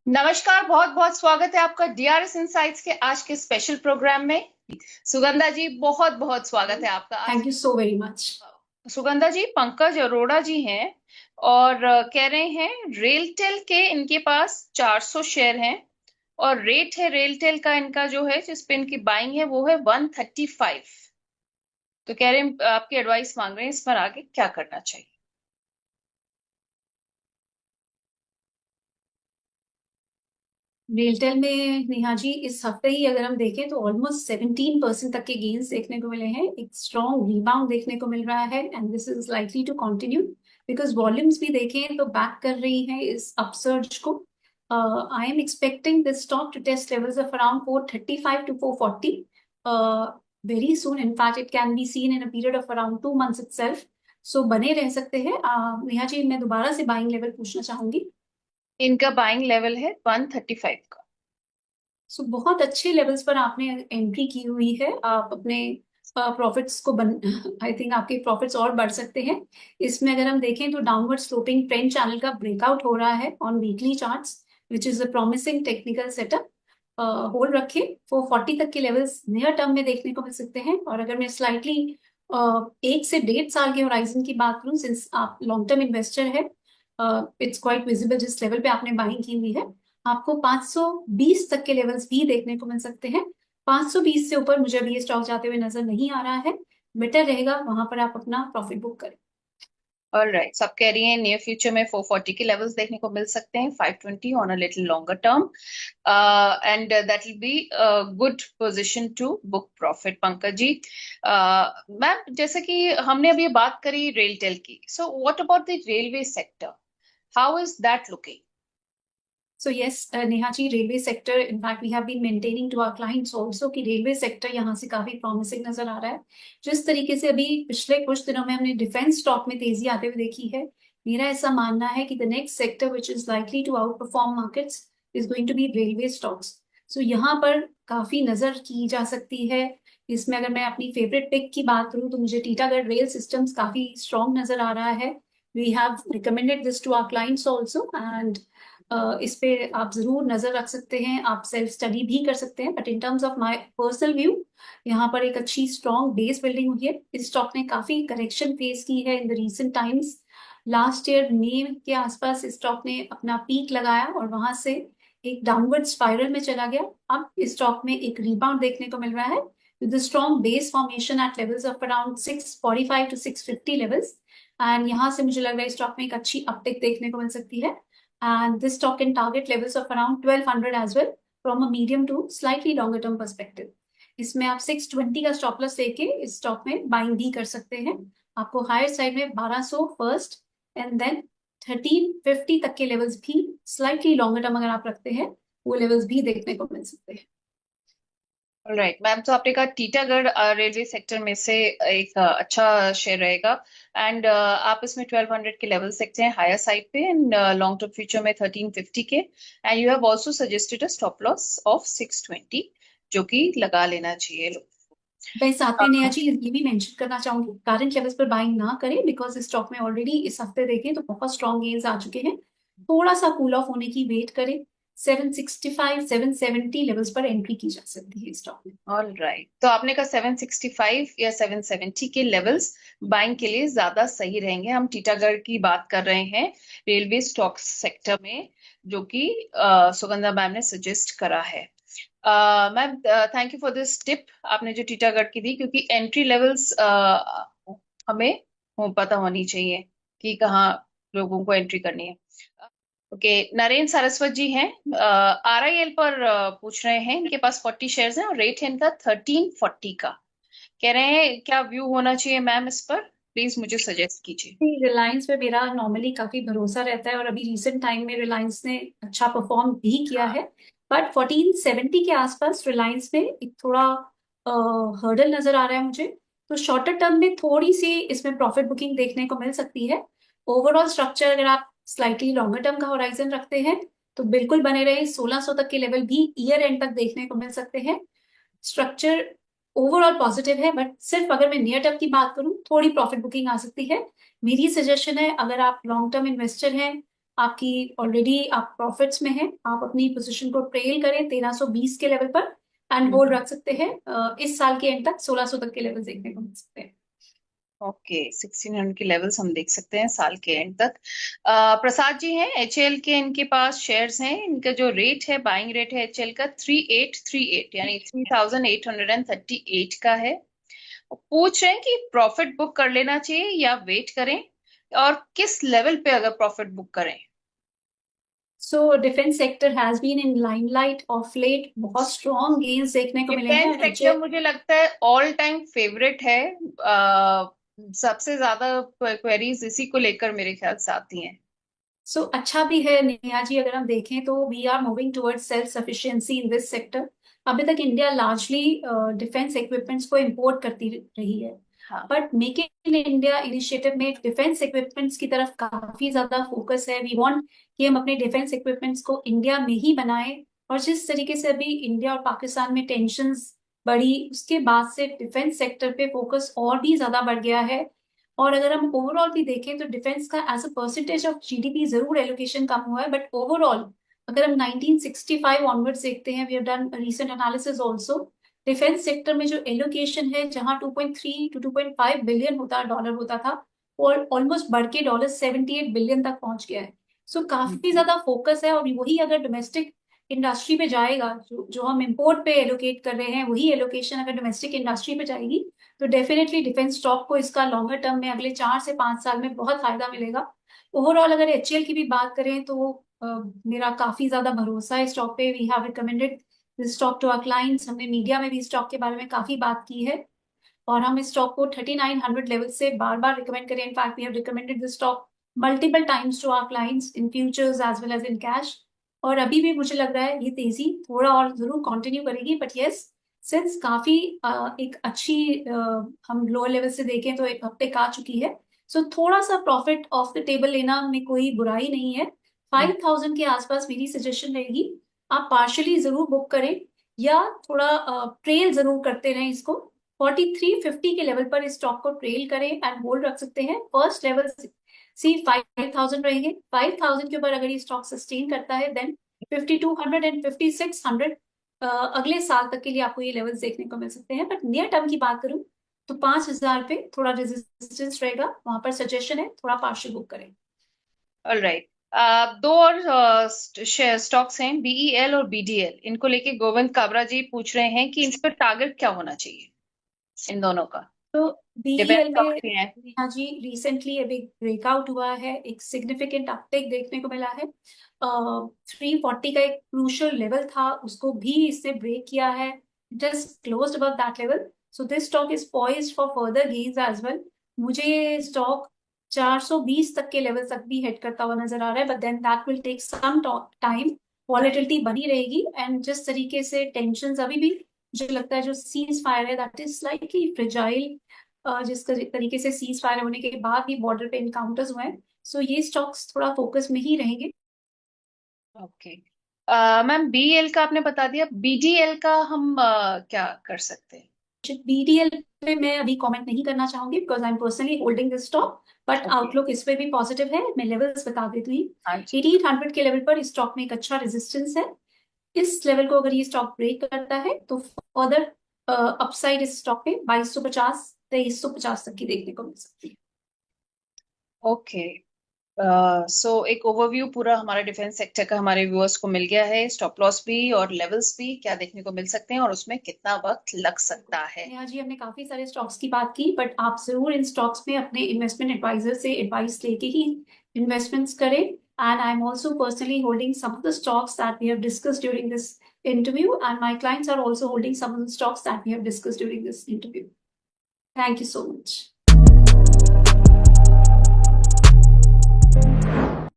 नमस्कार, बहुत बहुत स्वागत है आपका डीआरएस इनसाइट्स के आज के स्पेशल प्रोग्राम में। सुगंधा जी, बहुत बहुत स्वागत है आपका आज thank you so very much. Sugandha ji, Pankaj Arora ji हैं और कह रहे हैं रेलटेल के इनके पास 400 शेयर हैं और रेट है रेलटेल का इनका जो है जिस पे इनकी बाइंग है वो है 135। तो कह रहे हैं आपकी एडवाइस मांग रहे हैं इस पर आगे क्या करना चाहिए। रेलटेल में नेहा जी इस हफ्ते ही अगर हम देखें तो ऑलमोस्ट 17% तक के गेन्स देखने को मिले हैं। एक स्ट्रॉन्ग रिबाउंड देखने को मिल रहा है and this is likely to continue because volumes भी देखें तो बैक कर रही है इस अपसर्ज को। I am expecting this stock to test levels of around 435 to 440 very soon. In fact it can be seen in a period of around 2 months itself. So बने रह सकते हैं। नेहा जी मैं दोबारा से बाइंग लेवल पूछना चाहूंगी। इनका बाइंग लेवल है 135 का। सो बहुत अच्छे लेवल्स पर आपने एंट्री की हुई है। आप अपने प्रॉफिट्स को बन आई थिंक आपके प्रॉफिट्स और बढ़ सकते हैं। इसमें अगर हम देखें तो डाउनवर्ड स्लोपिंग ट्रेंड चैनल का ब्रेकआउट हो रहा है on weekly charts which is a promising technical setup. Hold रखे 440 तक के लेवल्स नियर टर्म में देखने को मिल सकते हैं। और अगर मैं स्लाइटली 1 से 1.5 साल के होराइजन की बात करूं, सिंस आप लॉन्ग टर्म इन्वेस्टर है, इट्स क्वाइट विजिबल जिस लेवल पे आपने बाइंग की हुई है। आपको 520 तक के लेवल्स भी देखने को मिल सकते हैं। 520 से ऊपर मुझे अभी ये स्टॉक जाते हुए नजर नहीं आ रहा है। बेटर रहेगा वहां पर आप अपना प्रॉफिट बुक करें। ऑलराइट, सब कह रही हैं नियर फ्यूचर में 440 के लेवल्स देखने को मिल सकते हैं, 520 on a little longer term, and that will be good position to book profit. Pankaj ji, ma'am, जैसे कि हमने अभी बात करी रेलटेल की, so what about the railway sector, how is that looking? So yes Neha ji, railway sector in fact we have been maintaining to our clients also कि railway sector यहाँ से काफी प्रॉमिसिंग नजर आ रहा है। जिस तरीके से अभी पिछले कुछ दिनों में हमने डिफेंस स्टॉक में तेजी आते हुए देखी है, मेरा ऐसा मानना है कि the next sector which is likely to outperform markets is going to be railway stocks. So यहाँ पर काफी नजर की जा सकती है। इसमें अगर मैं अपनी फेवरेट पिक की बात करूँ तो मुझे टीटागढ़ रेल सिस्टम्स काफी स्ट्रॉन्ग नजर आ रहा है। We have recommended this to our clients also and इस पे आप जरूर नजर रख सकते हैं। आप सेल्फ स्टडी भी कर सकते हैं, but in terms of my personal view यहाँ पर एक अच्छी स्ट्रॉन्ग बेस बिल्डिंग हुई है। इस स्टॉक ने काफी करेक्शन फेस की है in the recent times. Last year मई के आसपास इस स्टॉक ने अपना पीक लगाया और वहां से एक डाउनवर्ड स्पाइरल में चला गया। अब इस स्टॉक में एक रिबाउंड देखने को मिल रहा है with strong base formation at levels of around 645 to 650 levels. And यहाँ से मुझे लग रहा है स्टॉक में एक अच्छी अपटिक देखने को मिल सकती है। And this stock can target levels of around 1200 as well from a medium to slightly longer term perspective. इसमें आप 620 का स्टॉप लॉस लेके इस स्टॉक में बाइंग भी कर सकते हैं। आपको हायर साइड में 1200 फर्स्ट एंड देन 1350 तक के लेवल्स भी स्लाइटली लॉन्गर टर्म अगर आप रखते हैं वो लेवल्स भी देखने को मिल सकते हैं। राइट मैम, तो आपने कहा टीटागढ़ रेलवे सेक्टर में से एक अच्छा शेयर रहेगा, एंड आप इसमें 1200 के लेवल देखते हैं हायर साइड पे, एंड लॉन्ग टर्म फ्यूचर में 1350 के, and you have also suggested a stop loss of 620 जो कि लगा लेना चाहिए लोग। मैं साथ में नेहा जी ये भी मेंशन करना चाहूंगी, करंट लेवल्स पर बाइंग ना करें बिकॉज इस स्टॉक में ऑलरेडी इस हफ्ते देखें तो बहुत स्ट्रॉन्ग गेन्स आ चुके हैं। थोड़ा सा कूल ऑफ होने की वेट करें। 765 770 लेवल्स पर एंट्री की जा सकती है इस स्टॉक में। ऑल राइट, तो आपने कहा 765 या 770 के लेवल्स बाइंग के लिए ज्यादा सही रहेंगे। हम टीटागढ़ की बात कर रहे हैं रेलवे स्टॉक सेक्टर में, जो कि सुगंधा मैम ने सजेस्ट करा है। Ma'am, thank you for this tip आपने जो टीटागढ़ की दी, क्योंकि एंट्री लेवल्स हमें पता होनी चाहिए कि कहाँ लोगों को एंट्री करनी है। ओके, नरेंद्र सारस्वत जी हैं, आरआईएल पर पूछ रहे हैं। इनके पास 40 शेयर्स हैं और रेट है इनका 1340 का। कह रहे हैं क्या व्यू होना चाहिए मैम इस पर, प्लीज मुझे सजेस्ट कीजिए। रिलायंस पे मेरा नॉर्मली काफी भरोसा रहता है और अभी रिसेंट टाइम में रिलायंस ने अच्छा परफॉर्म भी किया है। बट 1470 के आसपास रिलायंस में एक थोड़ा हर्डल नजर आ रहा है मुझे। तो शॉर्टर टर्म में थोड़ी सी इसमें प्रॉफिट बुकिंग देखने को मिल सकती है। ओवरऑल स्ट्रक्चर अगर आप स्लाइटली लॉन्गर टर्म का होराइजन रखते हैं तो बिल्कुल बने रहे। 1600 तक के लेवल भी ईयर एंड तक देखने को मिल सकते हैं। स्ट्रक्चर ओवरऑल पॉजिटिव है, बट सिर्फ अगर मैं नियर टर्म की बात करूं थोड़ी प्रॉफिट बुकिंग आ सकती है। मेरी सजेशन है अगर आप लॉन्ग टर्म इन्वेस्टर हैं आपकी ऑलरेडी आप प्रॉफिट्स में हैं, आप अपनी पोजीशन को ट्रेल करें 1320 के लेवल पर एंड होल्ड रख सकते हैं। इस साल के एंड तक 1600 तक के लेवल देखने को मिल सकते हैं। ओके, 1600 के लेवल्स हम देख सकते हैं साल के एंड तक। प्रसाद जी हैं एचएल के, इनके पास शेयर्स हैं, इनका जो रेट है, बाइंग रेट है एचएल का 3838 यानी 3838 का है। पूछ रहे हैं कि प्रॉफिट बुक कर लेना चाहिए या वेट करें, और किस लेवल पे अगर प्रॉफिट बुक करें। So defence sector has been in limelight of late, बहुत स्ट्रॉन्ग गेन्स देखने को मिले हैं डिफेंस और सेक्टर मुझे लगता है ऑल टाइम फेवरेट है। सबसे ज्यादा क्वेरीज इसी को लेकर मेरे ख्याल से आती हैं। सो अच्छा भी है नेहा जी, अगर हम देखें तो we are moving towards self sufficiency in this sector. अभी तक इंडिया लार्जली डिफेंस इक्विपमेंट्स को इंपोर्ट करती रही है, हाँ। But make in India initiative में डिफेंस इक्विपमेंट्स की तरफ काफी ज्यादा फोकस है। वी वांट कि हम अपने डिफेंस इक्विपमेंट्स को इंडिया में ही बनाएं। और जिस तरीके से अभी इंडिया और पाकिस्तान में टेंशंस बढ़ी, उसके बाद से डिफेंस सेक्टर पे फोकस और भी ज्यादा बढ़ गया है। और अगर हम ओवरऑल भी देखें तो डिफेंस का as a percentage of GDP जरूर एलोकेशन कम हुआ है, बट ओवरऑल अगर हम 1965 ऑनवर्ड्स देखते हैं, we have done recent analysis also, defence sector में जो एलोकेशन है, जहां 2.3 टू 2.5 बिलियन डॉलर होता था, और ऑलमोस्ट बढ़ के $78 बिलियन तक पहुंच गया है। सो काफी हम्म। ज्यादा फोकस है, और वही अगर डोमेस्टिक इंडस्ट्री पे जाएगा, जो हम इम्पोर्ट पे एलोकेट कर रहे हैं, वही एलोकेशन अगर डोमेस्टिक इंडस्ट्री पे जाएगी, तो डेफिनेटली डिफेंस स्टॉक को इसका लॉन्गर टर्म में अगले 4 से 5 साल में बहुत फायदा मिलेगा। ओवरऑल अगर एचएल की भी बात करें तो मेरा काफी ज्यादा भरोसा है स्टॉक पे। We have recommended this stock to our clients, हमने मीडिया में भी स्टॉक के बारे में काफी बात की है, और हम इस स्टॉक को 3900 लेवल से बार बार रिकमेंड करें। In fact we have recommended this stock multiple times to our clients in futures as well as in cash. और अभी भी मुझे लग रहा है ये तेजी थोड़ा और जरूर कंटिन्यू करेगी, बट यस, सिंस काफी एक अच्छी हम लोअर लेवल से देखें तो एक हफ्ते का चुकी है, सो थोड़ा सा प्रॉफिट ऑफ द टेबल लेना में कोई बुराई नहीं है। 5000 के आसपास मेरी सजेशन रहेगी, आप पार्शली जरूर बुक करें या थोड़ा ट्रेल जरूर करते रहें इसको। 4350 के लेवल पर इस स्टॉक को ट्रेल करें एंड होल्ड रख सकते हैं। फर्स्ट लेवल सी 5000 रहेंगे, 5000 के ऊपर अगर ये स्टॉक सस्टेन करता है, देन 5200 एंड 5600 अगले साल तक के लिए आपको ये लेवल्स देखने को मिल सकते हैं। बट नियर टर्म की बात करूं तो 5000 पे थोड़ा रेजिस्टेंस रहेगा, वहां पर सजेशन है थोड़ा पार्शियल बुक करें। ऑलराइट। दो और स्टॉक्स हैं, बीईएल और बीडीएल, इनको लेके गोविंद काबरा जी पूछ रहे हैं कि इन पर टारगेट क्या होना चाहिए, इन दोनों का। तो डिपेंड बीईएल में कंपनी है। हाँ जी, रिसेंटली अभी ब्रेकआउट हुआ है, एक सिग्निफिकेंट अपटेक देखने को मिला है। 340 का एक क्रूशियल लेवल था, उसको भी इसने ब्रेक किया है, just closed above that level. So this stock is poised for further gains as well. मुझे स्टॉक 420 तक के लेवल तक भी हिट करता हुआ नजर आ रहा है, but then that will take some time. Volatility बनी रहेगी, एंड जिस तरीके से टेंशन अभी भी, मुझे लगता है जो सीज फायर है दैट इज स्लाइटली फ्रेजाइल, जिस तरीके से सीज फायर होने के बाद भी बॉर्डर पे इनकाउंटर्स हुए हैं, सो ये स्टॉक्स थोड़ा फोकस में ही रहेंगे। ओके। मैम बीएल का आपने बता दिया, बीडीएल का हम क्या कर सकते हैं। बीडीएल पे मैं अभी कमेंट नहीं करना चाहूंगी because I am personally holding this stock, but okay. Outlook इस पे भी पॉजिटिव है। मैं लेवल्स बता देती हूँ। हाँ जी। 1800 के लेवल पर इस स्टॉक में एक अच्छा रेजिस्टेंस है। इस लेवल को अगर ये स्टॉक ब्रेक करता है तो फर्दर अपसाइड इस स्टॉक पे 2250 2350 तक की देखने को मिल सकती है। ओके। सो एक ओवरव्यू पूरा हमारा डिफेंस सेक्टर का हमारे व्यूअर्स को मिल गया है, स्टॉप लॉस भी और लेवल्स भी क्या देखने को मिल सकते हैं और उसमें कितना वक्त लग सकता है। नेहा जी, हमने काफी सारे स्टॉक्स की बात की, बट आप जरूर इन स्टॉक्स में अपने इन्वेस्टमेंट एडवाइजर से एडवाइस लेके ही इन्वेस्टमेंट्स करें। And I am also personally holding some of the stocks that we have discussed during this interview, and my clients are also holding some of the stocks that we have discussed during this interview. Thank you so much.